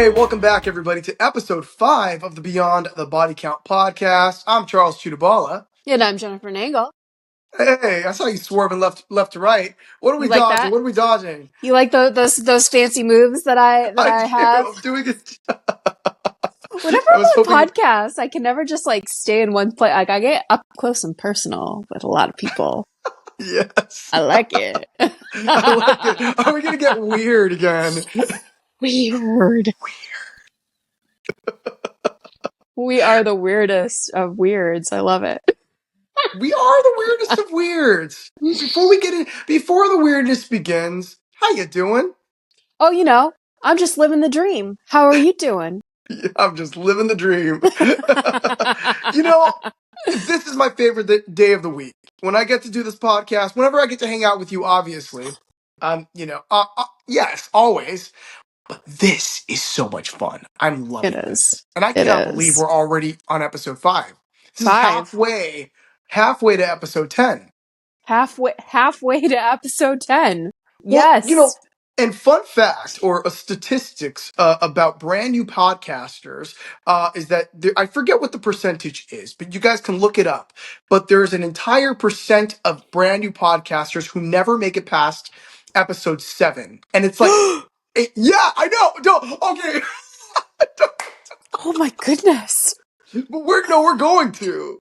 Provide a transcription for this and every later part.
Hey, welcome back, everybody, to episode 5 of the Beyond the Body Count podcast. I'm Charles Chudabala. And I'm Jennifer Nangle. Hey, I saw you swerving left to right. What are we You like dodging? that? What are we dodging? You like those fancy moves that I I do. have? I'm doing it. Whenever I was I'm hoping. on podcasts, I can never just like stay in one place. Like I get up close and personal with a lot of people. Yes. I like it. I like it. Are we going to get weird again? Weird. We are the weirdest of weirds. I love it. We are the weirdest of weirds. Before the weirdness begins, how you doing? Oh, I'm just living the dream. How are you doing? Yeah, I'm just living the dream. This is my favorite day of the week. When I get to do this podcast, whenever I get to hang out with you, obviously, yes, always. But this is so much fun. I'm It loving is. this. And I It cannot believe is. we're already on episode 5. This is 5. halfway to episode 10. Halfway to episode 10. Well, Yes. and fun fact or a statistics about brand new podcasters is that I forget what the percentage is, but you guys can look it up. But there's an entire percent of brand new podcasters who never make it past episode 7, and it's like, yeah, I know. No, okay, Oh my goodness. but we're going to.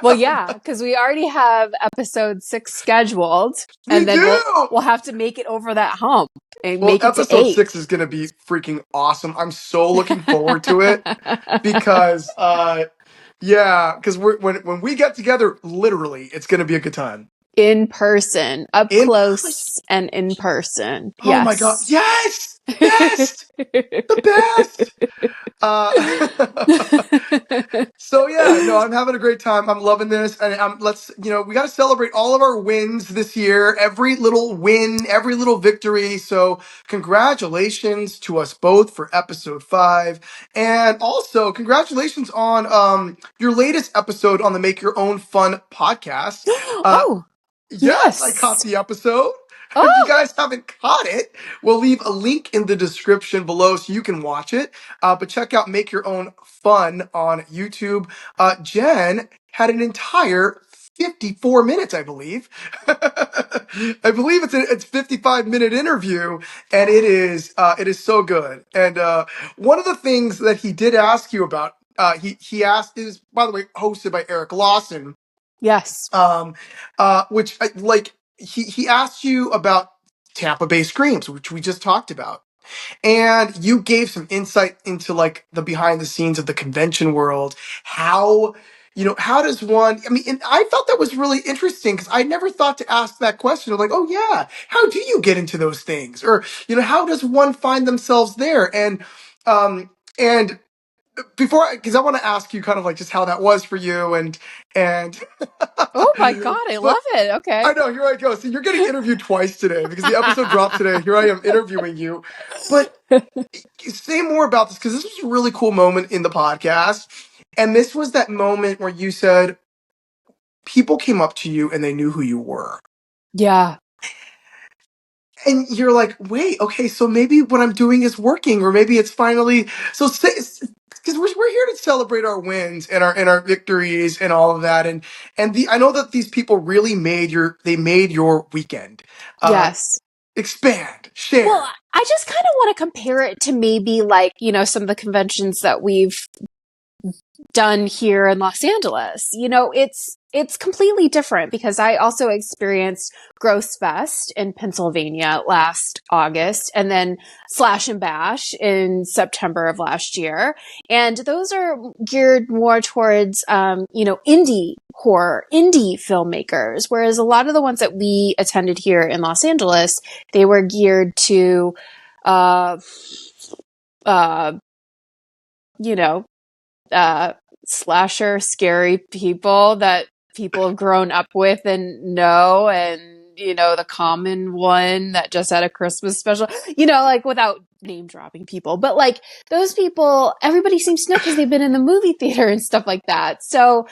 Well, yeah, because we already have episode 6 scheduled, We and then do. we'll have to make it over that hump and Well, make it to episode 8. 6 is going to be freaking awesome. I'm so looking forward to it because yeah, because when we get together, literally, it's gonna be a good time. In person, up In close and in person. Oh my god, yes, yes, the best. So yeah, no, I'm having a great time. I'm loving this, and we got to celebrate all of our wins this year. Every little win, every little victory. So congratulations to us both for episode 5, and also congratulations on your latest episode on the Make Your Own Fun podcast. Oh, Yes, I caught yes. the episode. If you Oh, guys haven't caught it, we'll leave a link in the description below so you can watch it. But check out Make Your Own Fun on YouTube. Jen had an entire 54 minutes, I believe. I believe it's 55-minute interview, and it is so good. And one of the things that he did ask you about, he asked is, by the way, hosted by Eric Lawson. yes. Which like he asked you about Tampa Bay Screams, which we just talked about, and you gave some insight into like the behind the scenes of the convention world. How does one? I mean, and I felt that was really interesting because I never thought to ask that question of like, oh yeah, how do you get into those things, or how does one find themselves there? And because I want to ask you kind of like just how that was for you and Oh my God, I but love it. Okay. I know, here I go. So you're getting interviewed twice today because the episode dropped today. Here I am interviewing you. But say more about this because this was a really cool moment in the podcast. And this was that moment where you said people came up to you and they knew who you were. Yeah. And you're like, wait, okay, so maybe what I'm doing is working, or maybe it's finally so. Because we're here to celebrate our wins and our victories and all of that, and I know that these people really made your weekend. Yes. Expand, share. Well, I just kind of want to compare it to maybe like, some of the conventions that we've done here in Los Angeles. It's completely different because I also experienced Gross Fest in Pennsylvania last August and then Slash and Bash in September of last year. And those are geared more towards, indie horror, indie filmmakers. Whereas a lot of the ones that we attended here in Los Angeles, they were geared to, you know, slasher, scary people that people have grown up with and know, and the common one that just had a Christmas special, like without name dropping people, but like those people, everybody seems to know because they've been in the movie theater and stuff like that. So,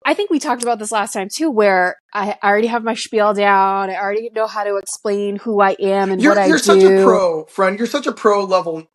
I think we talked about this last time too, where I already have my spiel down. I already know how to explain who I am and what I You're such a do. pro, friend. You're such a pro level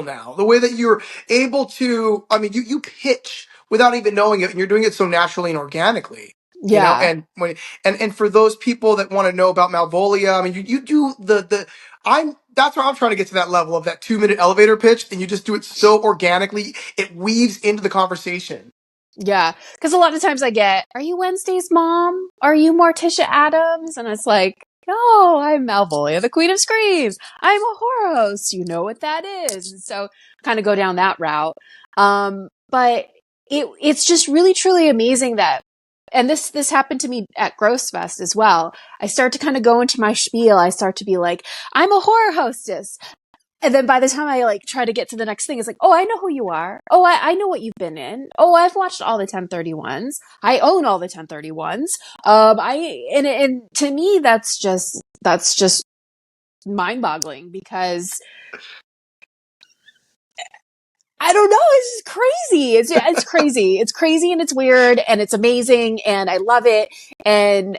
now. The way that you're able to, I mean, you pitch without even knowing it, and you're doing it so naturally and organically. You know, Yeah. and when and for those people that want to know about Malvolia, I mean, you do the I'm that's where I'm trying to get to that level of that 2 minute elevator pitch, and you just do it so organically, it weaves into the conversation. Yeah. Because a lot of times I get, are you Wednesday's mom? Are you Morticia Adams? And it's like, no, I'm Malvolia, the Queen of Screams. I'm a horror host. You know what that is. And so kind of go down that route. But it's just really, truly amazing that, and this happened to me at Grossfest as well. I start to kind of go into my spiel. I start to be like, I'm a horror hostess. And then by the time I like try to get to the next thing, it's like, oh, I know who you are. Oh, I know what you've been in. Oh, I've watched all the 1031s. I own all the 1031s. And to me, that's just mind boggling because I don't know. It's just crazy. It's crazy. It's crazy and it's weird and it's amazing and I love it. And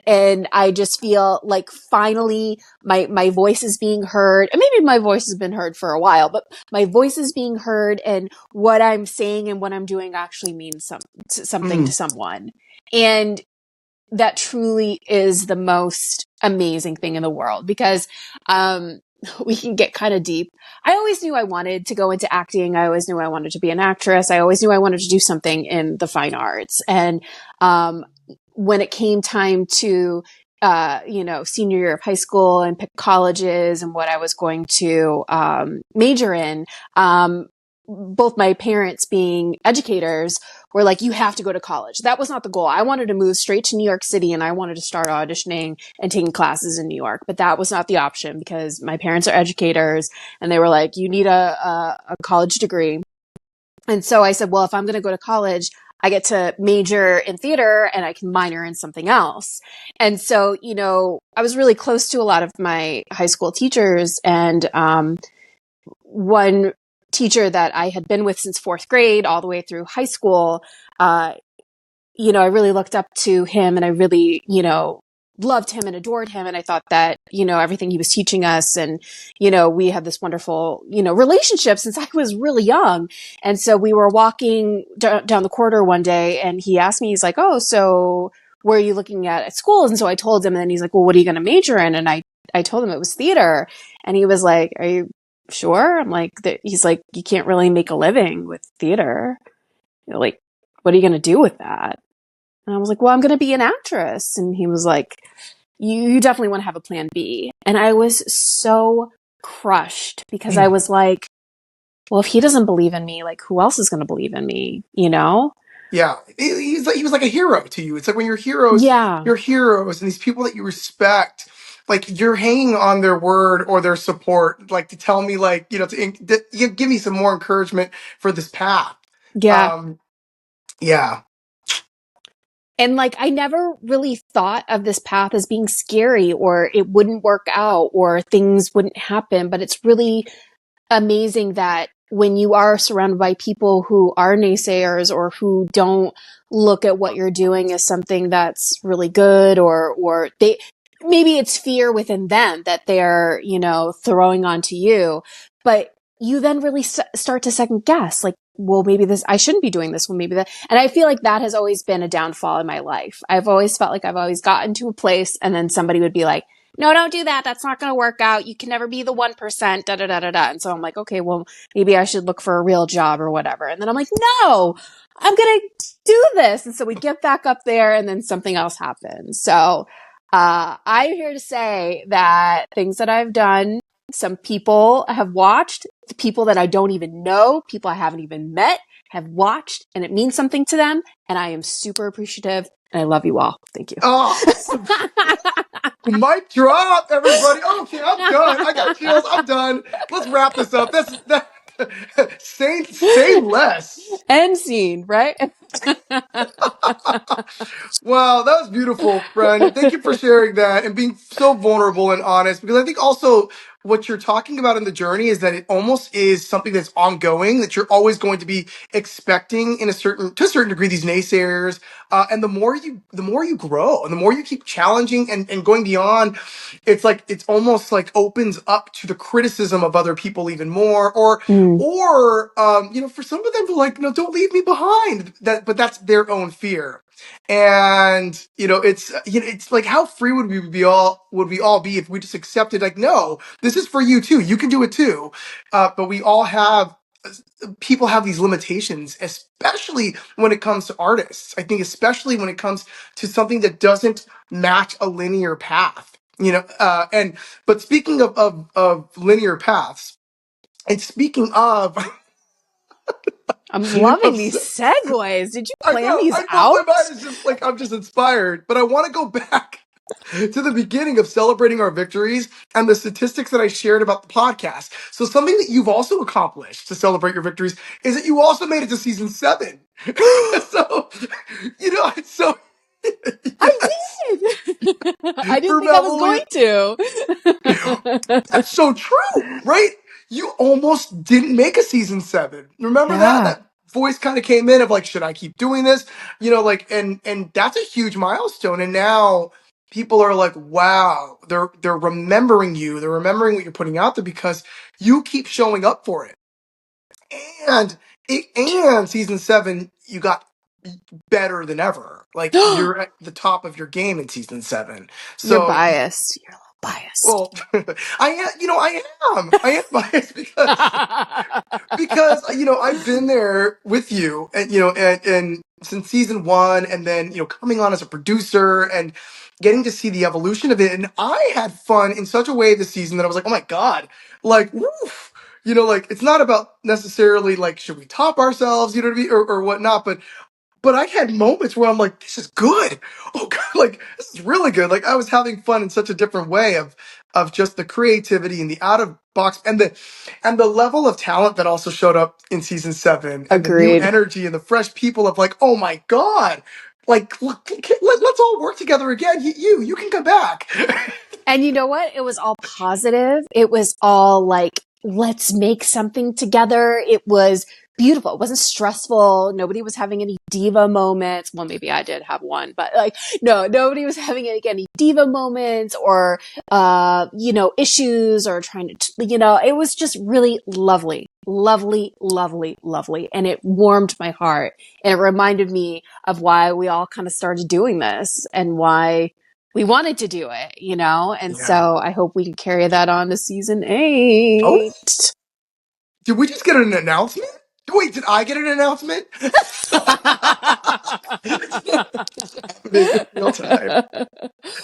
I just feel like finally my voice is being heard. And maybe my voice has been heard for a while, but my voice is being heard and what I'm saying and what I'm doing actually means something to Mm. someone. And that truly is the most amazing thing in the world because we can get kind of deep. I always knew I wanted to go into acting. I always knew I wanted to be an actress. I always knew I wanted to do something in the fine arts. And when it came time to senior year of high school and pick colleges and what I was going to major in, both my parents being educators were like, you have to go to college. That was not the goal. I wanted to move straight to New York City and I wanted to start auditioning and taking classes in New York. But that was not the option because my parents are educators and they were like, you need a college degree. And so I said, well, if I'm going to go to college, I get to major in theater and I can minor in something else. And so, I was really close to a lot of my high school teachers and, one teacher that I had been with since fourth grade all the way through high school, I really looked up to him and I really, loved him and adored him. And I thought that, everything he was teaching us and, we had this wonderful, relationship since I was really young. And so we were walking down the corridor one day and he asked me, he's like, oh, so where are you looking at schools? And so I told him and then he's like, well, what are you going to major in? And I told him it was theater. And he was like, are you sure? I'm like, he's like, you can't really make a living with theater. Like, what are you going to do with that? And I was like, well, I'm going to be an actress. And he was like, you definitely want to have a plan B. And I was so crushed because I was like, well, if he doesn't believe in me, like who else is going to believe in me? Yeah, he was like a hero to you. It's like when Yeah. you're heroes, and these people that you respect, like you're hanging on their word or their support, like to tell me, like to give me some more encouragement for this path. Yeah. Yeah, And like, I never really thought of this path as being scary or it wouldn't work out or things wouldn't happen, but it's really amazing that when you are surrounded by people who are naysayers or who don't look at what you're doing as something that's really good or they maybe it's fear within them that they're throwing onto you, but you then really start to second guess like, well, maybe this I shouldn't be doing this, well maybe that. And I feel like that has always been a downfall in my life. I've always felt like I've always gotten to a place and then somebody would be like, no, don't do that. That's not going to work out. You can never be the 1%, da, da, da, da, da. And so I'm like, okay, well, maybe I should look for a real job or whatever. And then I'm like, no, I'm going to do this. And so we get back up there and then something else happens. So, I'm here to say that things that I've done, some people have watched, the people that I don't even know, people I haven't even met have watched and it means something to them. And I am super appreciative and I love you all. Thank you. oh, mic drop, everybody. Okay, I'm done. I got chills. I'm done. Let's wrap this up. Say less. End scene, right? Wow, that was beautiful, friend. And thank you for sharing that and being so vulnerable and honest. Because I think also what you're talking about in the journey is that it almost is something that's ongoing, that you're always going to be expecting in to a certain degree, these naysayers. And the more you grow and the more you keep challenging and going beyond, it's almost like opens up to the criticism of other people even more. Mm. Or, for some of them, they're like, no, don't leave me behind. But that's their own fear. And it's like, how free would we all be if we just accepted, like, no, this is for you too, you can do it too. But we all have people have these limitations, especially when it comes to artists. I think especially when it comes to something that doesn't match a linear path, and but speaking of linear paths, and speaking of I'm loving of these segues. Did you plan these I know my out? mind is just like, I'm just inspired, but I want to go back to the beginning of celebrating our victories and the statistics that I shared about the podcast. So something that you've also accomplished to celebrate your victories is that you also made it to season 7. So, it's so I yes, did. I didn't think I was probably going to. that's so true, right? You almost didn't make a season 7. Remember that? Yeah, That voice kind of came in of like, should I keep doing this? And that's a huge milestone. And now people are like, wow, they're remembering you. They're remembering what you're putting out there because you keep showing up for it. And and season 7, you got better than ever. Like, you're at the top of your game in season 7. you're So biased. You're a little biased. well, I am biased because I've been there with you, and and since season 1, and then coming on as a producer and getting to see the evolution of it, and I had fun in such a way this season that I was like, oh my god, like, woof. Like, it's not about necessarily like, should we top ourselves, you know what I mean, or whatnot, but I had moments where I'm like, this is good. Oh god, like, this is really good. Like, I was having fun in such a different way of just the creativity and the out of box and the level of talent that also showed up in season 7, and the new Agreed. energy and the fresh people of like, oh my god, like, look, let's all work together again. You can come back. And you know what? It was all positive. It was all like, let's make something together. It was beautiful. It wasn't stressful. Nobody was having any diva moments. Well, maybe I did have one, but like, no, nobody was having any diva moments or, issues or trying to, it was just really lovely, lovely, lovely, lovely. And it warmed my heart. And it reminded me of why we all kind of started doing this and why we wanted to do it. And Yeah. so I hope we can carry that on to season Oh, 8. did we just get an announcement? Wait, did I get an announcement? Happening in real time.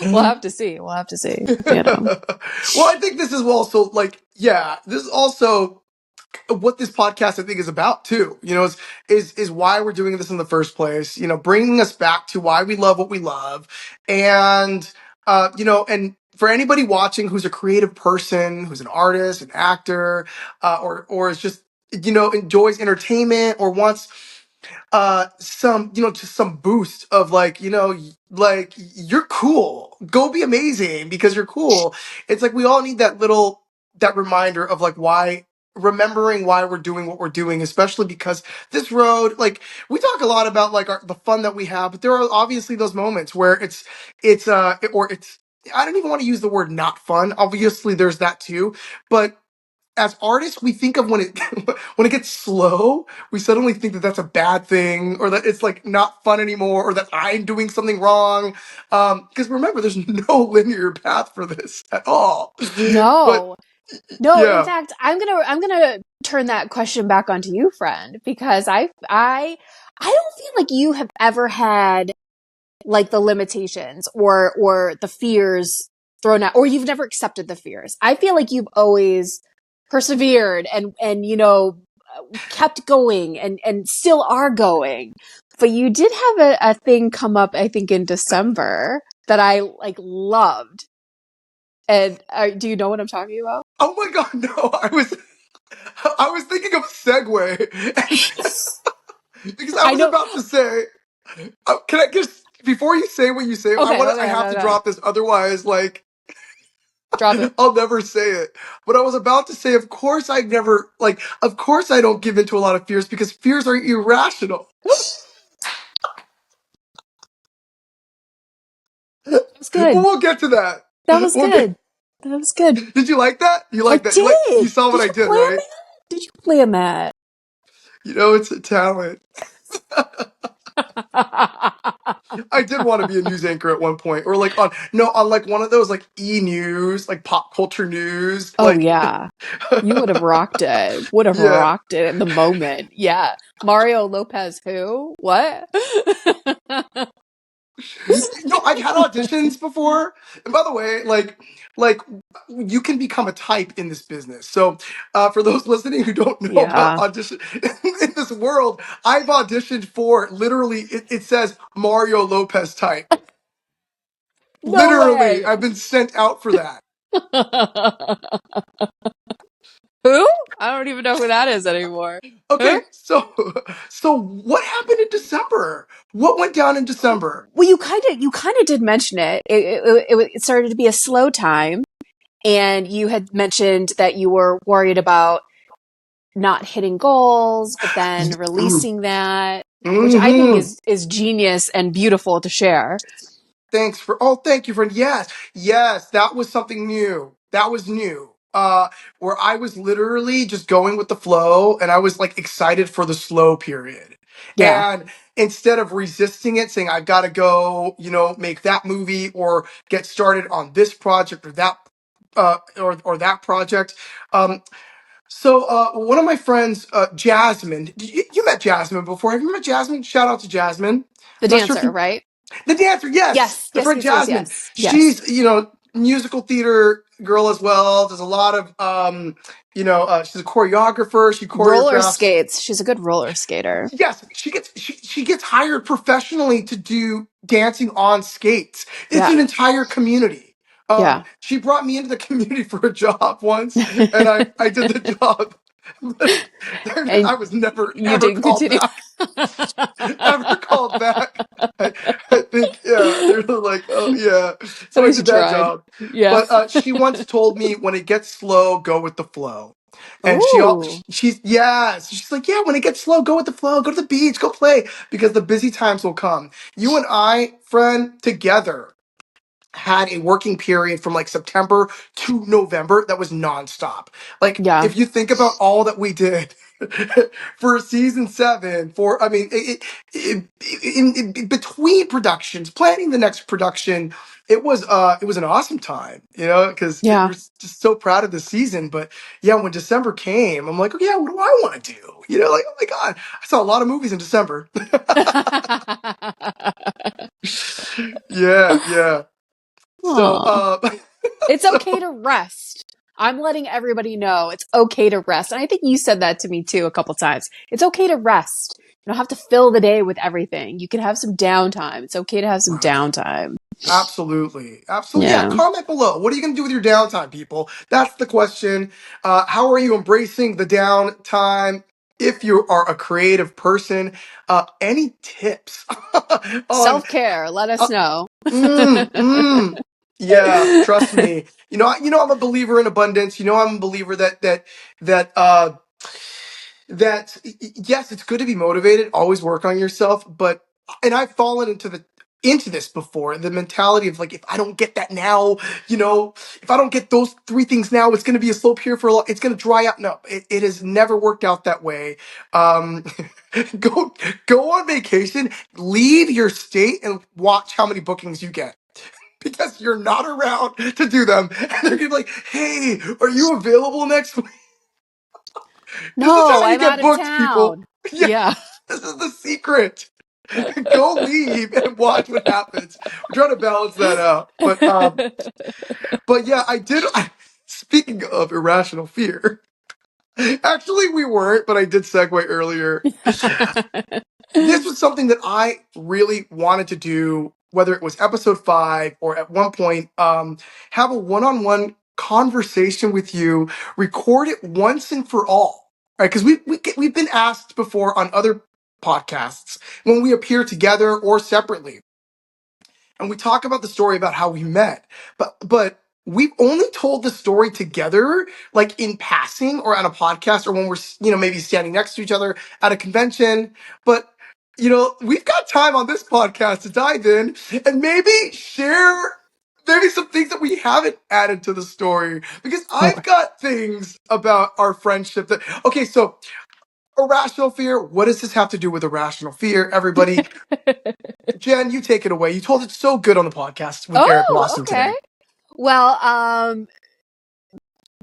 We'll have to see. We'll have to see. Well, I think this is also like, yeah, this is also what this podcast I think is about too. Is why we're doing this in the first place. Bringing us back to why we love what we love, and and for anybody watching who's a creative person, who's an artist, an actor, or is just enjoys entertainment or wants some just some boost of like like, you're cool, go be amazing because you're cool. It's like we all need that reminder of like, why remembering why we're doing what we're doing, especially because this road, like, we talk a lot about like the fun that we have, but there are obviously those moments where or it's I don't even want to use the word not fun. Obviously there's that too, but as artists, we think of when it when it gets slow, we suddenly think that that's a bad thing, or that it's like not fun anymore, or that I'm doing something wrong. Because remember, there's no linear path for this at all. But No. No, in yeah, fact, I'm gonna turn that question back onto you, friend, because I don't feel like you have ever had like the limitations or the fears thrown out, or you've never accepted the fears. I feel like you've always persevered and kept going and still are going. But you did have a thing come up, I think, in December that I like loved. And do you know what I'm talking about? oh my god, no, I was thinking of a segue. because I I was know. about to say, can I just before you say what you say, Okay, I okay, have okay, to okay. drop this, otherwise, like Drop it. I'll never say it. But I was about to say, of course, of course, I don't give into a lot of fears because fears are irrational. That was But good. we'll get to that. That was We'll get. good. That was good. Did you like that? You I like that? You did. saw what Did I you did, plan right? that? Did you plan that? You know, it's a talent. I did want to be a news anchor at one point, or like on like one of those like news, like pop culture news, Oh like yeah. You would have rocked it. Would have yeah. rocked it in the moment. Yeah. Mario Lopez who? What? No, I've had auditions before. And by the way, like you can become a type in this business. So for those listening who don't know about Yeah. audition in this world, I've auditioned for literally it says Mario Lopez type. No Literally, way. I've been sent out for that. Who? I don't even know who that is anymore. Who? Okay, so what happened in December? What went down in December? Well, you kind of did mention it. It started to be a slow time, and you had mentioned that you were worried about not hitting goals, but then releasing that, which I think Mm-hmm. is genius and beautiful to share. Thank you, friend. Yes, that was something new. That was new. Where I was literally just going with the flow and I was like excited for the slow period. Yeah, And instead of resisting it, saying I've got to go, make that movie or get started on this project or that or that project. One of my friends, Jasmine, you met Jasmine before. Have you met Jasmine? Shout out to Jasmine. the I'm not sure if dancer, you right? the dancer, yes, Yes, my yes, friend yes, yes, Jasmine. yes, yes. She's musical theater girl as well. Does a lot of she's a choreographer. She Roller choreographs. skates. She's a good roller skater. Yes, she gets hired professionally to do dancing on skates. It's Yeah, an entire community. yeah. She brought me into the community for a job once, and I did the job. But And I was never you ever didn't called continue. back. Ever called back. I think, yeah, they're like, oh, yeah. At So I least you did that tried. job. Yeah. But she once told me when it gets slow, go with the flow. And Ooh. she's like, yeah, when it gets slow, go with the flow, go to the beach, go play because the busy times will come. You and I, friend, together had a working period from like September to November that was nonstop. Like Yeah. if you think about all that we did for season 7, for I mean, in between productions, planning the next production, it was an awesome time, because Yeah. we're just so proud of the season. But yeah, when December came, I'm like, okay, yeah, what do I want to do? Like, oh my god, I saw a lot of movies in December. Yeah, yeah. So, Aw. It's okay so to rest. I'm letting everybody know it's okay to rest. And I think you said that to me too a couple times. It's okay to rest. You don't have to fill the day with everything. You can have some downtime. It's okay to have some right. downtime. Absolutely. Absolutely. Yeah. Yeah. Comment below. What are you going to do with your downtime, people? That's the question. How are you embracing the downtime? If you are a creative person, any tips on, Self care. Let us uh, know. mm, mm, yeah, trust me. I'm a believer in abundance. I'm a believer that yes, it's good to be motivated, always work on yourself, but and I've fallen into this before, the mentality of like, if I don't get that now, if I don't get those 3 things now, it's going to be a slow period for a lot, it's going to dry out. No, it has never worked out that way. um go go on vacation, leave your state and watch how many bookings you get, because you're not around to do them, and they're gonna be like, hey, are you available next week? This is No, how you I'm get out of booked, people. town. Yeah, Yeah. this is the secret. Go leave and watch what happens. We're trying to balance that out. But yeah, speaking of irrational fear, actually we weren't, but I did segue earlier. This was something that I really wanted to do, whether it was episode 5 or at one point, have a one-on-one conversation with you, record it once and for all. Right? Because we've been asked before on other podcasts when we appear together or separately. And we talk about the story about how we met. But we've only told the story together, like in passing or on a podcast or when we're, maybe standing next to each other at a convention. But, we've got time on this podcast to dive in and maybe share maybe some things that we haven't added to the story, because I've got things about our friendship that, okay, so Irrational Fear, what does this have to do with Irrational Fear? Everybody, Jen, you take it away. You told it so good on the podcast with Eric Oh, Lawson okay. today. Well,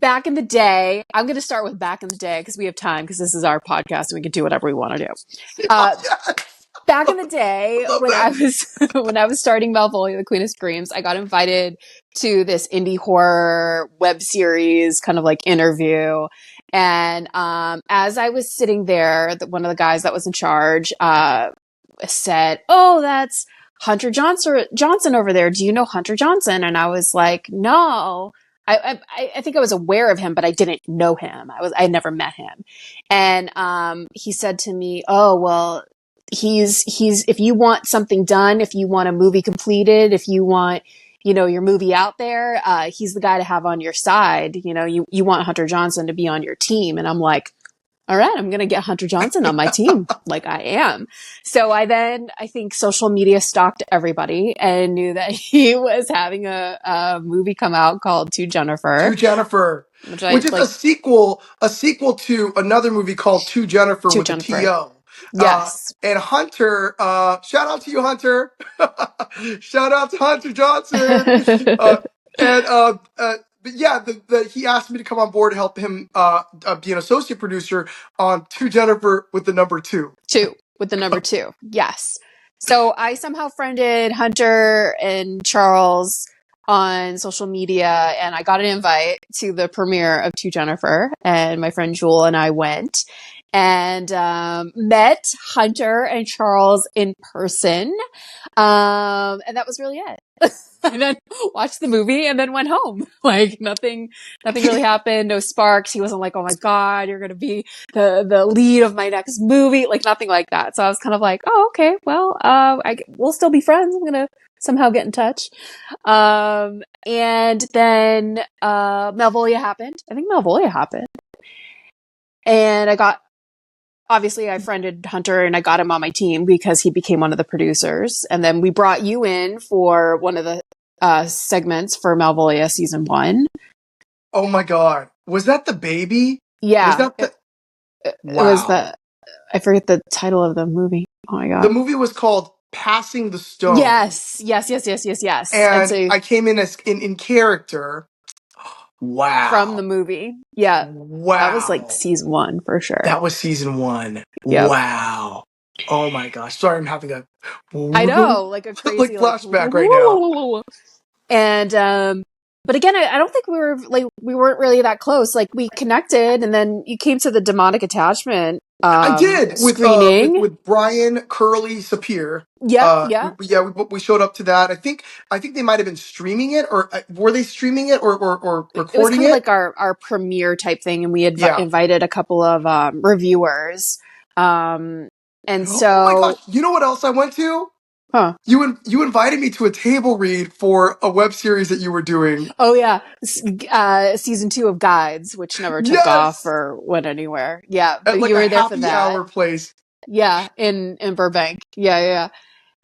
back in the day, I'm going to start with back in the day because we have time, because this is our podcast and we can do whatever we want to do. Yes, Back in the day, love when I that. was when I was starting Malvolio, the Queen of Screams, I got invited to this indie horror web series kind of like interview. And as I was sitting there, one of the guys that was in charge said, "Oh, that's Hunter Johnson over there. Do you know Hunter Johnson?" And I was like, "No." I think I was aware of him, but I didn't know him. I had never met him. And he said to me, "Oh, well, he's if you want something done, if you want a movie completed, if you want, your movie out there, he's the guy to have on your side. You want Hunter Johnson to be on your team." And I'm like, all right, I'm going to get Hunter Johnson on my team. Like, I am. So I think social media stalked everybody and knew that he was having a movie come out called To Jennifer, To Jennifer, which I which is like. a sequel to another movie called To Jennifer To with a Jennifer. T-O. Yes. And Hunter, shout out to you, Hunter. Shout out to Hunter Johnson. And but yeah, he asked me to come on board to help him be an associate producer on To Jennifer with the number 2. Two, with the number 2. Yes. So I somehow friended Hunter and Charles on social media, and I got an invite to the premiere of To Jennifer, and my friend Jewel and I went and met Hunter and Charles in person. And that was really it. And then watched the movie and then went home. Like nothing really happened. No sparks. He wasn't like, "Oh my God, you're going to be the lead of my next movie." Like nothing like that. So I was kind of like, "Oh, okay. Well, we'll still be friends. I'm going to somehow get in touch." And then, Malvolio happened. I think Malvolio happened. And obviously I friended Hunter and I got him on my team because he became one of the producers. And then we brought you in for one of the segments for Malvolio season 1. Oh my God. Was that the baby? Was Yeah. that the, It was wow. I forget the title of the movie. Oh my The God. movie was called Passing the Stone. Yes. And And so I came in as in character. from Wow. the movie. Yeah. That was like Wow. season 1 for sure. That was season 1. Yep. Wow. Oh my gosh. Sorry, I'm having a I know, like a like crazy, like, flashback right now. and, but again, I don't think we weren't really that close. Like we connected and then you came to the demonic attachment, I did screening. with Brian Curly Sapir. Yep. We showed up to that. I think they might have been streaming it, or were they streaming it or It was recording kind of it? like our premiere type thing. And we had Yeah. invited a couple of, reviewers. And Oh my gosh. so, You know what else I went to? huh. You invited me to a table read for a web series that you were doing. Oh yeah. Season 2 of Guides, which never took off Yes, or went anywhere. Yeah. at But like you a were there for happy that. hour place. Yeah. In Burbank. Yeah.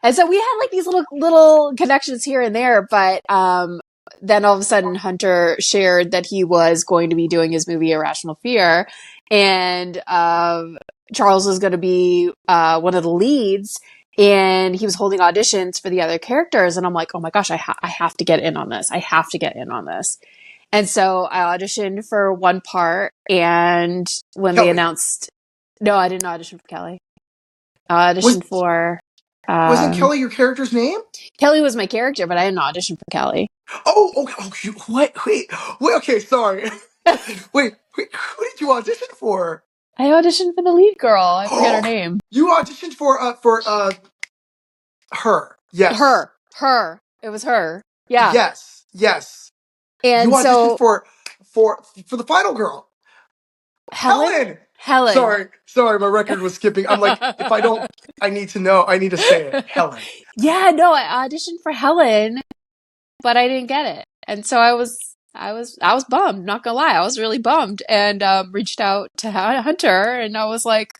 And so we had like these little connections here and there, but then all of a sudden Hunter shared that he was going to be doing his movie Irrational Fear, and Charles was going to be one of the leads, and he was holding auditions for the other characters, and I'm like, oh my gosh, I have to get in on this. I have to get in on this. And so I auditioned for one part, and when they Kelly, announced, no, I didn't audition for Kelly. I was auditioned for wasn't Kelly your character's name? Kelly was my character, but I didn't audition for Kelly. What? Wait. Okay, sorry. Wait. Who did you audition for? I auditioned for the lead girl. I forget her Oh, name. you auditioned for her. Yes, Her. It was her. Yeah. yes. You And auditioned so for the final girl, Helen, Helen. Helen. Sorry, my record was skipping. I'm like, if I don't, I need to know. I need to say it. Helen. Yeah, no, I auditioned for Helen, but I didn't get it. And so I was bummed, not gonna lie. I was really bummed and reached out to Hunter and I was like,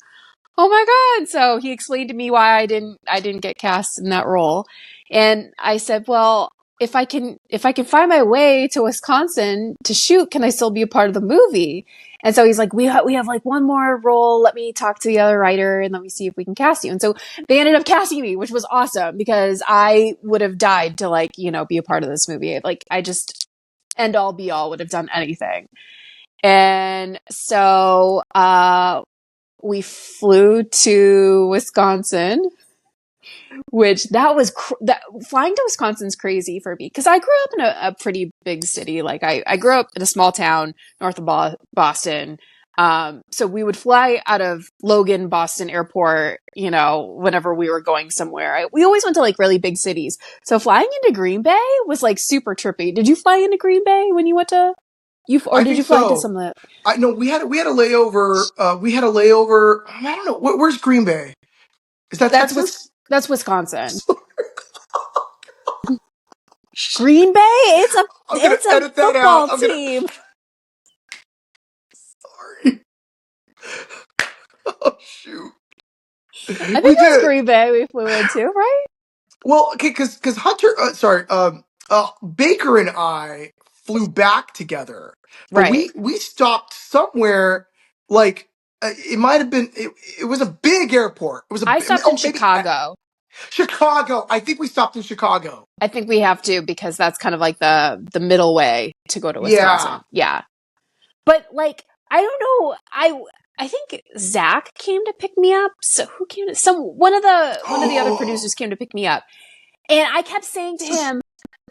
"Oh my God." So he explained to me why I didn't get cast in that role. And I said, "Well, if I can find my way to Wisconsin to shoot, can I still be a part of the movie?" And so he's like, we have like one more role. Let me talk to the other writer and let me see if we can cast you. And so they ended up casting me, which was awesome because I would have died to like, you know, be a part of this movie. Like I just end all be all would have done anything. And so, we flew to Wisconsin, which that was that flying to Wisconsin's crazy for me because I grew up in a pretty big city. Like I grew up in a small town north of Boston. So we would fly out of Logan, Boston airport, you know, whenever we were going somewhere. We always went to like really big cities. So flying into Green Bay was like super trippy. Did you fly into Green Bay when you went to or I did think you fly into so. some of the I no, we had a layover. We had a layover. I don't know. Where's Green Bay? Is that Texas? that's Wisconsin. Green Bay? I'm gonna It's a edit that out. football I'm gonna. team. Sorry. Oh shoot. I think We it was did. Green Bay we flew into, right? Well, okay, because Hunter, Baker and I flew back together, but Right. we stopped somewhere like it might have been it was a big airport. It was I stopped in oh maybe Chicago. Chicago. I think we stopped in Chicago. I think we have to because that's kind of like the middle way to go to Yeah. Wisconsin. Yeah. But like I don't know. I think Zach came to pick me up. So who came to one of the other Oh, producers came to pick me up. And I kept saying to him,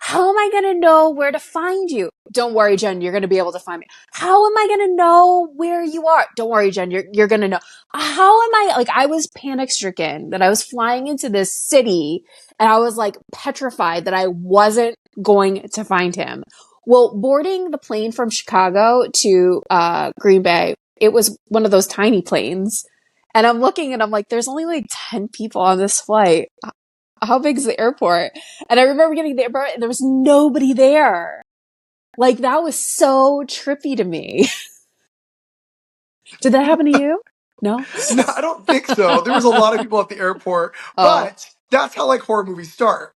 how am I going to know where to find you? Don't worry, Jen, you're going to be able to find me. How am I going to know where you are? Don't worry, Jen, you're going to know. How am I, like, I was panic stricken that I was flying into this city and I was like petrified that I wasn't going to find him. Well, boarding the plane from Chicago to Green Bay, it was one of those tiny planes. And I'm looking and I'm like, there's only like 10 people on this flight. How big is the airport? And I remember getting the airport and there was nobody there. Like that was so trippy to me. Did that happen to you? No? no, I don't think so. There was a lot of people at the airport, Oh, but that's how like horror movies start.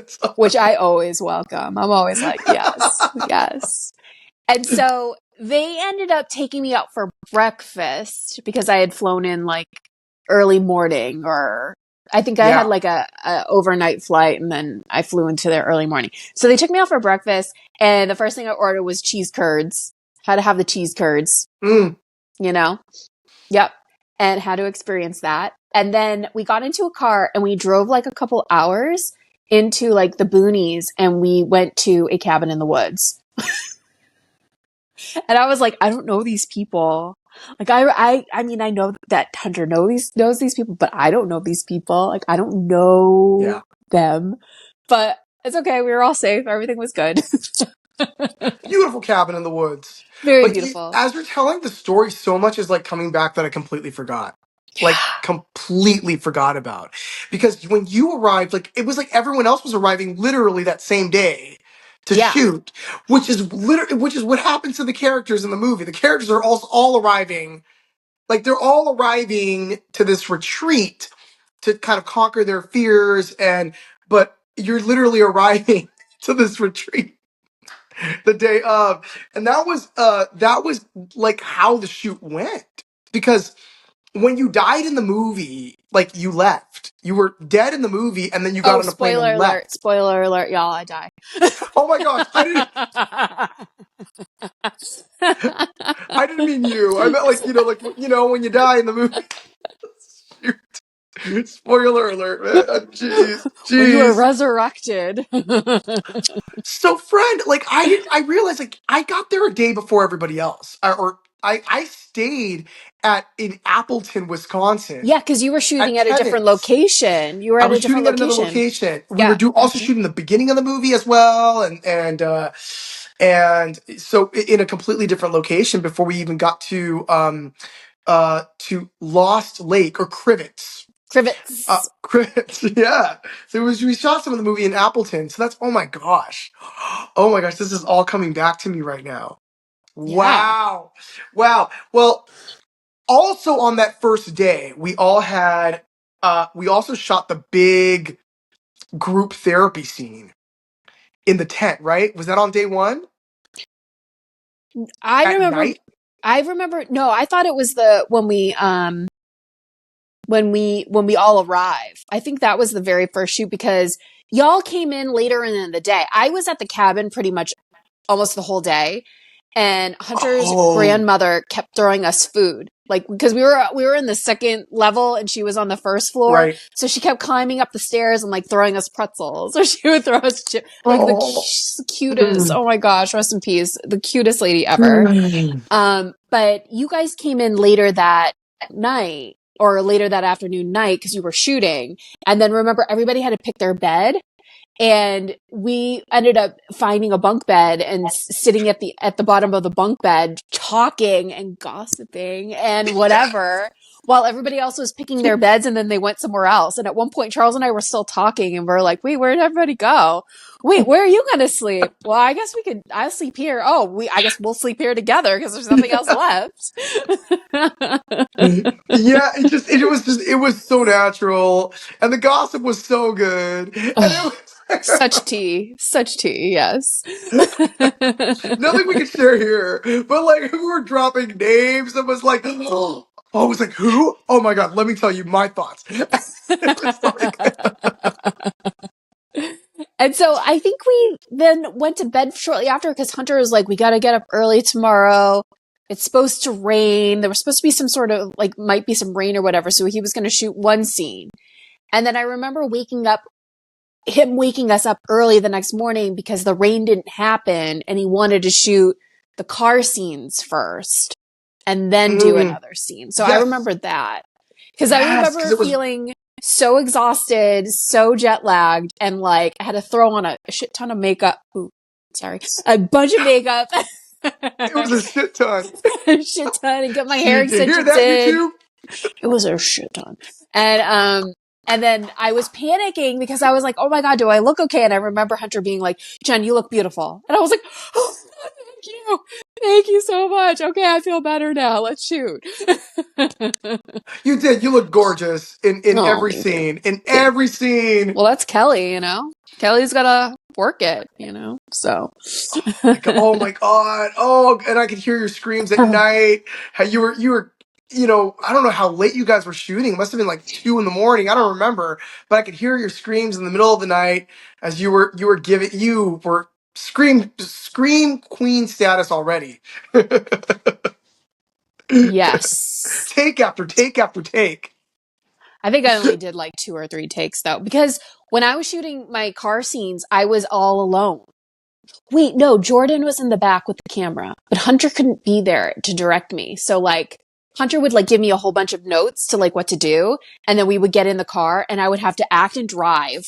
So- which I always welcome. I'm always like, yes, yes. And so they ended up taking me out for breakfast because I had flown in like early morning or I think I had yeah. like a overnight flight and then I flew into there early morning. So they took me out for breakfast and the first thing I ordered was cheese curds. Had to have the cheese curds, Mm. you know? Yep. And had to experience that. And then we got into a car and we drove like a couple hours into like the boonies and we went to a cabin in the woods. And I was like, I don't know these people. Like I mean, I know that Hunter knows these people, but I don't know these people. Like I don't know Yeah. them. But it's okay. We were all safe. Everything was good. Beautiful cabin in the woods. Very But beautiful. as you're telling the story, so much is like coming back that I completely forgot. Like completely forgot about. Because when you arrived, like it was like everyone else was arriving literally that same day to Yeah. shoot, which is what happens to the characters in the movie. The characters are all arriving, like they're all arriving to this retreat to kind of conquer their fears but you're literally arriving to this retreat the day of, and that was like how the shoot went, because when you died in the movie, like you left, you were dead in the movie, and then you got Oh, on a plane and left. spoiler alert, y'all, I die. Oh my gosh, I didn't mean you. I meant like when you die in the movie. Shoot. Spoiler alert, man. Jeez, Well, you were jeez. resurrected. So, friend, like I realized like I got there a day before everybody else, I stayed at in Appleton, Wisconsin, Yeah, because you were shooting at at a different Kevin's. location. You were I at was a different shooting at another location. location. We were Yeah. also shooting the beginning of the movie as well, and so in a completely different location before we even got to Lost Lake or Crivets. Crivets. Crivets, yeah. So we shot some of the movie in Appleton. So that's oh my gosh, this is all coming back to me right now. Yeah. Wow, wow. Well, also on that first day, we also shot the big group therapy scene in the tent. Right? Was that on day one I at remember night? no, I thought it was the when we all arrive. I think that was the very first shoot because y'all came in later in the day. I was at the cabin pretty much almost the whole day, and Hunter's Oh, grandmother kept throwing us food. Like because we were in the second level and she was on the first floor, right. so she kept climbing up the stairs and like throwing us pretzels, or she would throw us like the Oh. cutest. Mm. Oh my gosh, rest in peace, the cutest lady ever. Mm. But you guys came in later that night or later that afternoon night because you were shooting. And then remember, everybody had to pick their bed. And we ended up finding a bunk bed and sitting at the bottom of the bunk bed, talking and gossiping and whatever, while everybody else was picking their beds and then they went somewhere else. And at one point, Charles and I were still talking and we're like, wait, where did everybody go? Wait, where are you going to sleep? Well, I guess I'll sleep here. Oh, I guess we'll sleep here together because there's nothing else left. Yeah, it was so natural, and the gossip was so good, and Oh, it such tea, yes. was nothing we could share here. But like we were dropping names, and was like, oh, I was like, who? Oh my god, let me tell you my thoughts. It was like, And so I think we then went to bed shortly after because Hunter was like, we got to get up early tomorrow. It's supposed to rain. There was supposed to be some sort of like, might be some rain or whatever. So he was going to shoot one scene. And then I remember him waking us up early the next morning because the rain didn't happen and he wanted to shoot the car scenes first and then do mm, another scene. So I yes, remember that because I yes, because remember it was. feeling so exhausted, so jet lagged, and like I had to throw on a shit ton of makeup. Ooh, sorry, a bunch of makeup, It was a shit ton. a shit ton, and get my hair You hear extensions that, in. YouTube? It was a shit ton, and then I was panicking because I was like, oh my God, do I look okay? And I remember Hunter being like, Jen, you look beautiful. And I was like, oh, thank you. Thank you so much. Okay, I feel better now. Let's shoot. You did. You look gorgeous in Oh, every thank you. scene. In Thank every scene. Well, that's Kelly, Kelly's gotta work it, so. Oh my god. Oh, and I could hear your screams at night. How you were, I don't know how late you guys were shooting. It must have been like 2 in the morning. I don't remember, but I could hear your screams in the middle of the night as you were scream queen status already. Yes. Take after take after take. I think I only did like 2 or 3 takes though, because when I was shooting my car scenes, I was all alone. Wait, no, Jordan was in the back with the camera, but Hunter couldn't be there to direct me. So like Hunter would like give me a whole bunch of notes to like what to do. And then we would get in the car and I would have to act and drive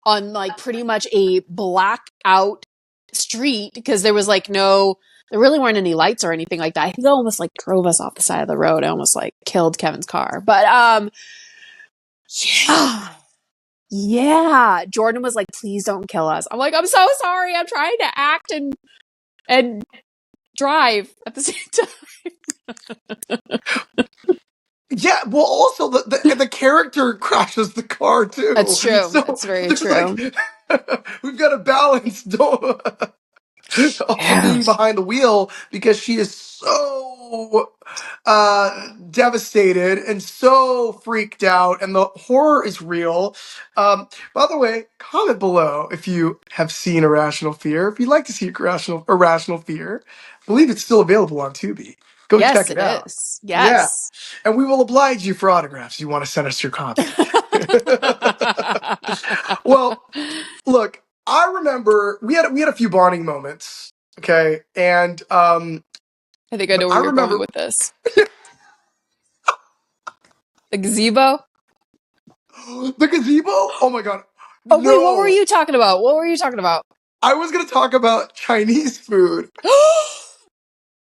on like pretty much a blackout street because there was like there really weren't any lights or anything like that. I think I almost like drove us off the side of the road. I almost like killed Kevin's car. But yeah. Yeah. Jordan was like, please don't kill us. I'm like, I'm so sorry. I'm trying to act and drive at the same time. Yeah, well, also the character crashes the car too, That's true. so That's very there's true. like we've got to balance also Yeah. being behind the wheel because she is so devastated and so freaked out, and the horror is real. By the way, comment below if you have seen Irrational Fear. If you'd like to see Irrational Fear, I believe it's still available on Tubi. Go Yes, check it it out. is. Yeah. Yes. And we will oblige you for autographs. You want to send us your copy. Well, look, I remember we had a few bonding moments, okay? And I think I but know I where you're going remember with this. The gazebo? the gazebo. Oh my god. Oh, wait, what were No. you talking about? What were you talking about? I was gonna talk about Chinese food.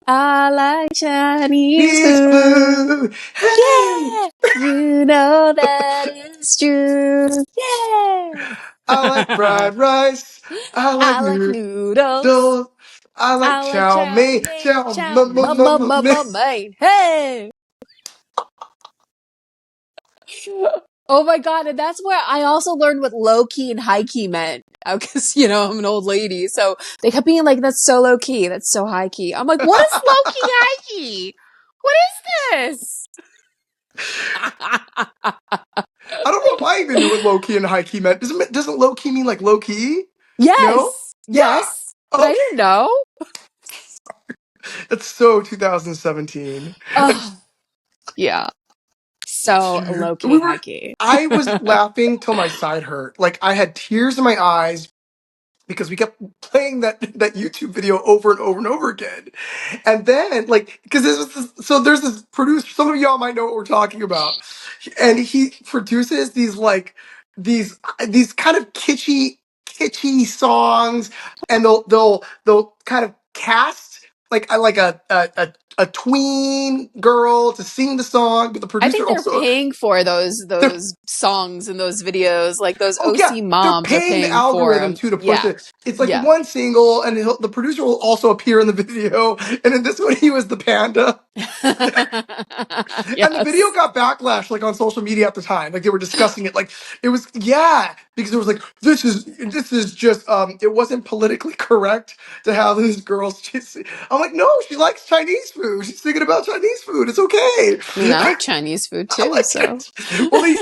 I like Chinese Chinese food. food. Hey, Yeah, you know that it's true. Yeah, I like fried rice. I like I like noodles. noodles. I like I like chow chow mein. mein, Chow chow mein. mein. Hey. Oh my god, and that's where I also learned what low key and high key meant. Because, I'm an old lady. So they kept being like, that's so low key, that's so high key. I'm like, what is low key, high key? What is this? I don't know if I even knew what low key and high key meant. Doesn't low key mean like low key? No? Yes, Yeah. yes, but I Okay. didn't know. That's so 2017. Oh, yeah. So Dude. low key, high key. I was laughing till my side hurt. Like I had tears in my eyes because we kept playing that YouTube video over and over and over again. And then like because so there's this producer, some of y'all might know what we're talking about. And he produces these kind of kitschy songs, and they'll kind of cast like a tween girl to sing the song, but the I producer think they're also paying for those they're those songs and those videos. Like those oh yeah, OC they're moms are paying the paying for algorithm them. too to push Yeah, it. It's like yeah. one single, and the producer will also appear in the video. And in this one, he was the panda. And the video Yes. got backlash like on social media at the time. Like they were discussing it. Like it was yeah, because it was like this is just it wasn't politically correct to have these girls just I'm like, no, she likes Chinese food. She's thinking about Chinese food. It's okay. I mean, I like Chinese food I too, like so. it. Well,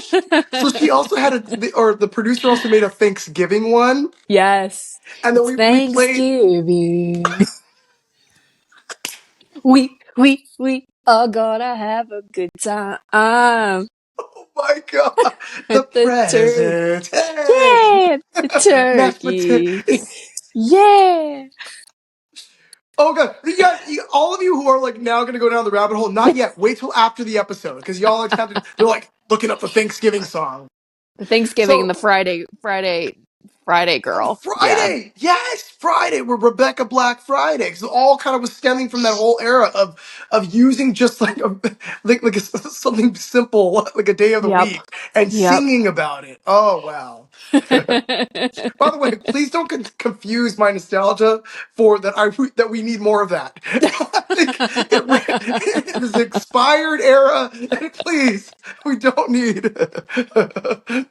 so she also had or the producer also made a Thanksgiving one. Yes. And then It's we played Thanksgiving. We are gonna have a good time oh my god, the with the turkey. presents. Hey, Yeah, the mashed potato. turkey. Yeah. Oh god, all of you who are like now gonna go down the rabbit hole, not yet. Wait till after the episode because y'all are tempted. They're like looking up the Thanksgiving song. The Thanksgiving and So the Friday oh, girl. Yeah. Friday, yes, Friday. We're Rebecca Black Friday. So all kind of was stemming from that whole era of using just like something simple like a day of the Yep. week and Yep. singing about it. Oh wow. By the way, please don't confuse my nostalgia for that. That we need more of that. I think it is expired era. And please, we don't need.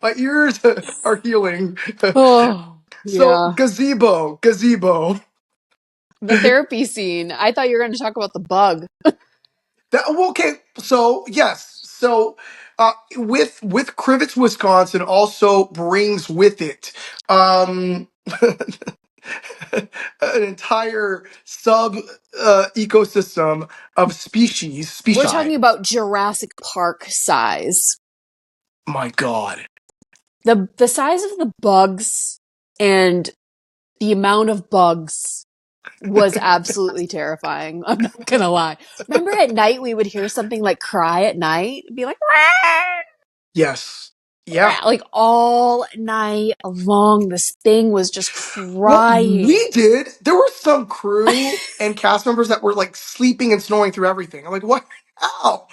My ears are healing. Oh, So yeah. gazebo. The therapy scene. I thought you were going to talk about the bug. Well, okay, so yes, so with Crivets, Wisconsin, also brings with it an entire sub ecosystem of species. We're Species. talking about Jurassic Park size. My God. The size of the bugs and the amount of bugs was absolutely terrifying. I'm not gonna lie. Remember at night we would hear something like cry at night? It'd be like, Yes. Yeah. like all night long. This thing was just Well, crying. we did. There were some crew and cast members that were like sleeping and snoring through everything. I'm like, what? How?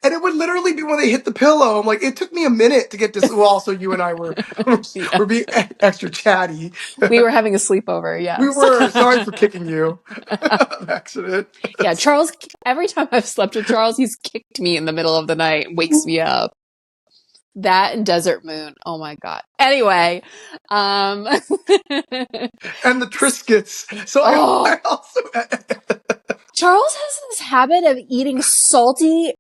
And it would literally be when they hit the pillow. I'm like, it took me a minute to get this. Well, also you and I were Yeah. were being extra chatty. We were having a sleepover, We yes. were. Sorry for kicking you. Accident. Yeah, Charles, every time I've slept with Charles, he's kicked me in the middle of the night and wakes me up. That and Desert Moon. Oh my God. Anyway, um, And the Triscuits. So oh, I also Charles has this habit of eating salty,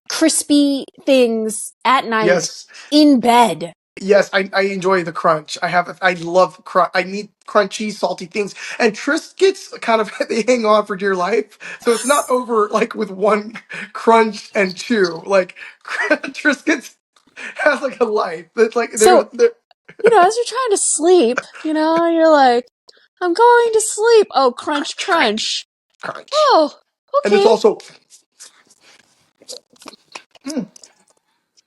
crispy things at night yes. in bed. Yes, I enjoy the crunch. I love crunch. I need crunchy, salty things. And Triscuits kind of they hang on for dear life. So it's not over like with one crunch and chew. Like Triscuits has like a life. It's like So, they're as you're trying to sleep, you're like, I'm going to sleep. Oh, crunch, crunch, crunch, crunch. crunch. Oh, And it's okay. also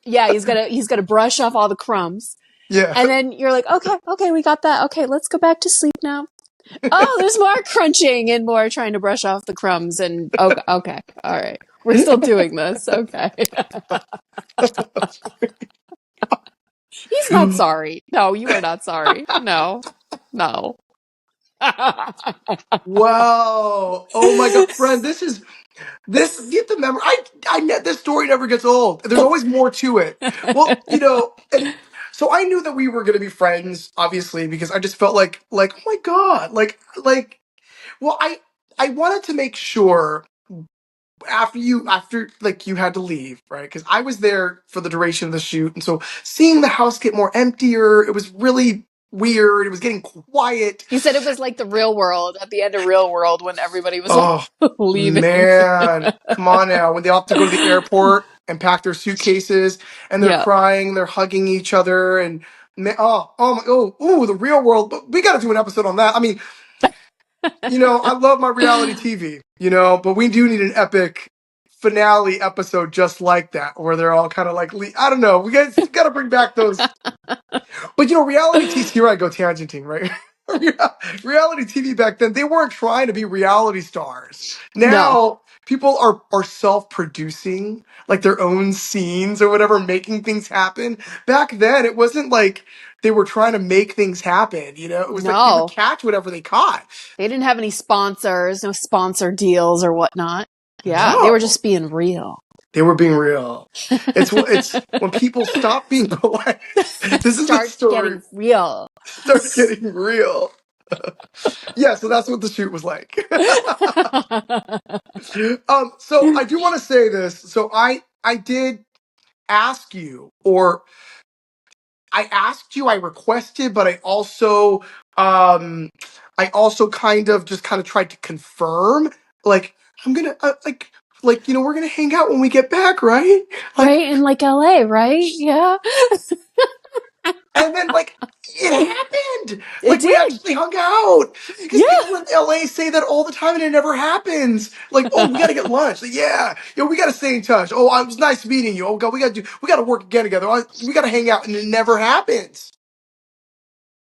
Yeah, he's got to brush off all the crumbs. Yeah. And then you're like, okay, we got that. Okay, let's go back to sleep now. Oh, there's more crunching and more trying to brush off the crumbs. And okay, all right. We're still doing this. Okay. He's not sorry. No, you are not sorry. No, no. Wow. Oh my God, friend, this get the memory. This story never gets old. There's always more to it. Well, and so I knew that we were going to be friends, obviously, because I just felt like, oh my God, well, I wanted to make sure after like you had to leave, right? Because I was there for the duration of the shoot, and so seeing the house get more emptier, it was really weird. It was getting quiet. You said it was like the real world at the end of real world when everybody was Oh leaving. man, come on now. When they all have to go to the airport and pack their suitcases, and they're Yeah. crying, they're hugging each other, and the real world. But we got to do an episode on that. I mean, I love my reality TV, but we do need an epic finale episode just like that, where they're all kind of like, I don't know. We got to bring back those. But reality TV. Here I go tangenting, right? Reality TV back then, they weren't trying to be reality stars. No. Now people are self-producing like their own scenes or whatever, making things happen. Back then, it wasn't like they were trying to make things happen. It was like they would No. catch whatever they caught. They didn't have any sponsors, no sponsor deals or whatnot. Yeah, they were No, just being real. they were being real. It's when people stop being polite. This is the Start story. getting real. Start getting real. Yeah, so that's what the shoot was like. So I do want to say this. So I did ask you, or I asked you, I requested, but I also kind of tried to confirm, like, I'm gonna we're gonna hang out when we get back, right? Like, Right? In like LA, right? Yeah. and then like it happened. It Like we did. actually hung out because Yeah. people in LA say that all the time and it never happens. Like, oh, we gotta get lunch. Like, yeah, we gotta stay in touch. Oh, it was nice meeting you. Oh God, we gotta work again together. We gotta hang out, and it never happens.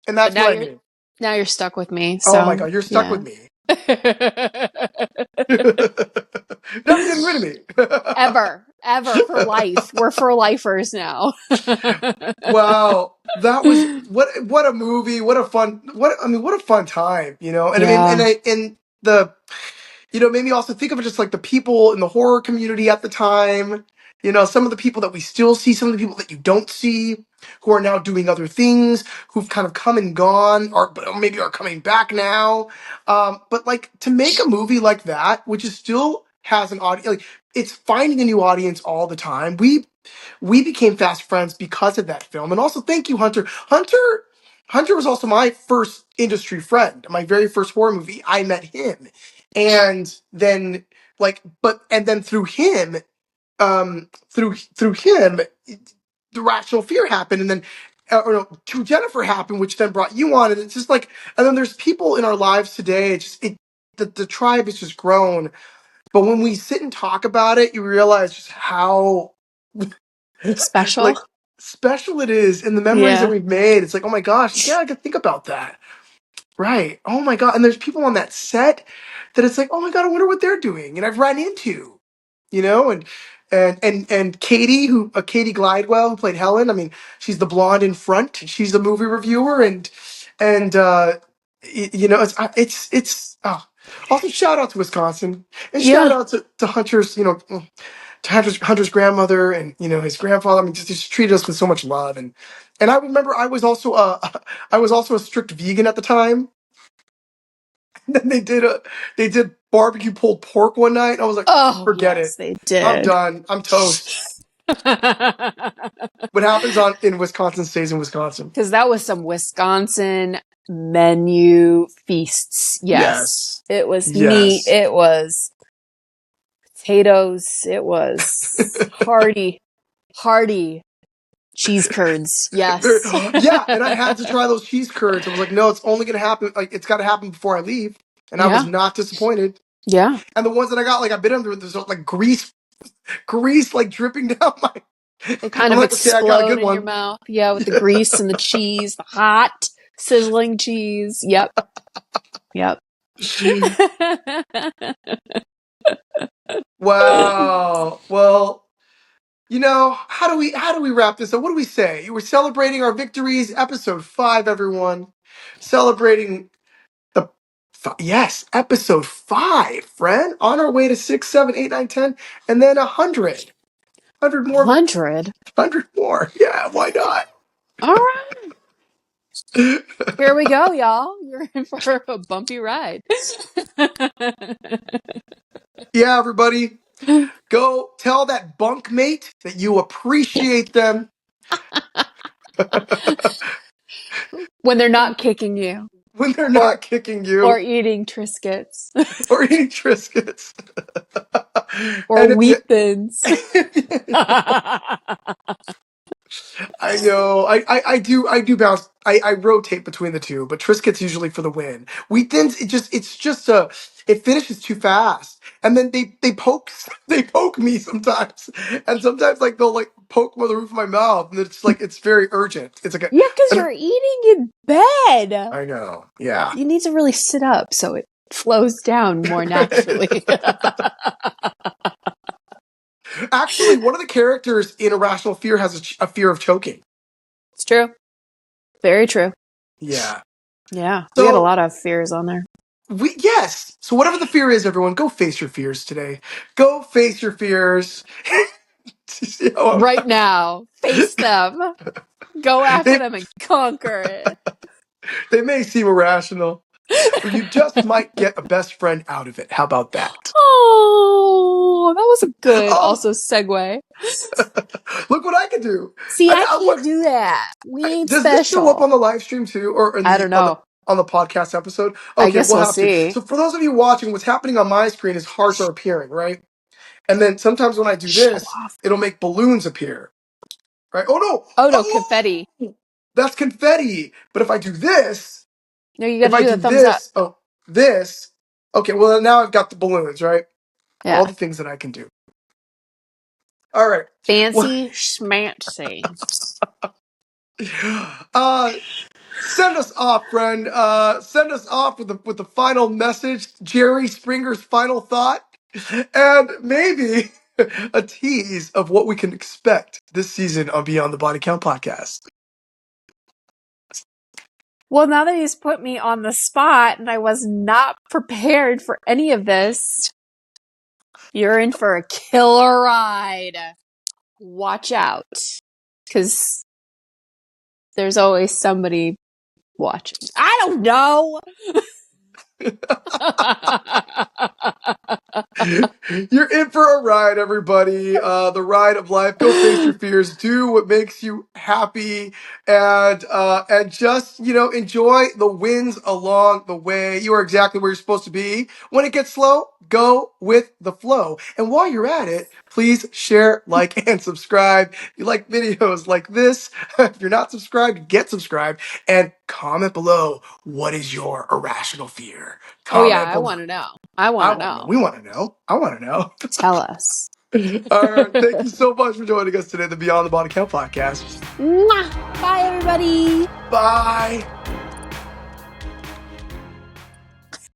And But that's what I mean. now you're stuck with me. Oh my So God, you're stuck yeah. with me. Never getting rid of me. Ever for life. We're for lifers now. Wow, that was what a movie. What a fun time. And I mean, Yeah. and the made me also think of it just like the people in the horror community at the time. Some of the people that we still see, some of the people that you don't see, who are now doing other things, who've kind of come and gone, or maybe are coming back now. But like to make a movie like that, which is still has an audience, like it's finding a new audience all the time. We became fast friends because of that film, and also thank you, Hunter. Hunter was also my first industry friend. My very first horror movie, I met him, and then through him, through him, the Rational Fear happened, and then or no, to Jennifer happened, which then brought you on, and it's just like, and then there's people in our lives today. The tribe has just grown, but when we sit and talk about it, you realize just how Special. like special it is, and the memories that Yeah. we've made. It's like, oh my gosh, yeah, I could think about that. Right. Oh my God. And there's people on that set that it's like, oh my God, I wonder what they're doing. And I've run into, and Katie, Katie Glidewell, who played Helen. I mean, she's the blonde in front. She's the movie reviewer, it's also shout out to Wisconsin, and shout Yeah. out to Hunter's, to Hunter's grandmother, and his grandfather. I mean, just treated us with so much love, and I remember I was also I was also a strict vegan at the time. And then they did barbecue pulled pork one night. I was like, Oh, forget yes, it. they I'm did. done. I'm toast. What happens in Wisconsin stays in Wisconsin. Because that was some Wisconsin menu feasts. Yes. Yes. It was meat. Yes. It was potatoes. It was hearty cheese curds. Yes. Yeah, and I had to try those cheese curds. I was like, no, it's only gonna happen. Like, it's got to happen before I leave. And I was Yeah. not disappointed. Yeah. And the ones that I got, like, I bit them. There's like grease, like dripping down my. They kind I'm of like, okay, I got a explode good in your one. mouth. Yeah, with the grease and the cheese, the hot, sizzling cheese. Yep. Yep. Wow. Well, how do we wrap this up? What do we say? We're celebrating our victories, episode 5, everyone. Celebrating the yes, episode 5, friend. On our way to 6, 7, 8, 9, 10, and then 100. 100 more. 100. 100 more. Yeah, why not? All right. Here we go, y'all. You're in for a bumpy ride. Yeah, everybody. Go tell that bunkmate that you appreciate them. When they're not kicking you. When they're not kicking you. Or eating Triscuits. Or eating Triscuits. Or wheat thins. I know. I do bounce. I rotate between the two, but Triscuits usually for the win. Wheat thins, it finishes too fast, and then they poke they poke me sometimes, and sometimes like they'll like poke with the roof of my mouth, and it's like it's very urgent. It's like Yeah, because you're eating in bed. I know. Yeah. You need to really sit up so it flows down more naturally. Actually, one of the characters in Irrational Fear has a fear of choking. It's true. Very true. Yeah. Yeah. So, we had a lot of fears on there. Yes. So whatever the fear is, everyone, go face your fears today. Go face your fears. Right now. Face them. Go after them and conquer it. They may seem irrational, but you just might get a best friend out of it. How about that? Oh, that was a good Oh, also segue. look what I can do. See, I can't do that. We ain't Does this show up special. on the live stream too, or I don't know. on the podcast episode? I Okay, guess we'll we'll have to. see. So for those of you watching, what's happening on my screen is hearts are appearing, right? And then sometimes when I do this, it'll make balloons appear, right? Oh no! Oh no, confetti. That's confetti. But if I do this, No, you gotta do the thumbs up. This. Okay, well now I've got the balloons, right? Yeah. All the things that I can do. All right. Fancy schmancy. Send us off, friend. Send us off with the final message, Jerry Springer's final thought, and maybe a tease of what we can expect this season on Beyond the Body Count podcast. Well, now that he's put me on the spot and I was not prepared for any of this, you're in for a killer ride. Watch out. Because there's always somebody watching. I don't know. You're in for a ride, everybody. The ride of life. Go face your fears. Do what makes you happy, and just enjoy the wins along the way. You are exactly where you're supposed to be. When it gets slow, go with the flow. And while you're at it, please share, like, and subscribe. If you like videos like this, if you're not subscribed, get subscribed and comment below. What is your irrational fear? Oh yeah, I want to know. I want to know. We want to know. I want to know. Tell us. All right. Thank you so much for joining us today, the Beyond the Body Count podcast. Mwah! Bye, everybody. Bye.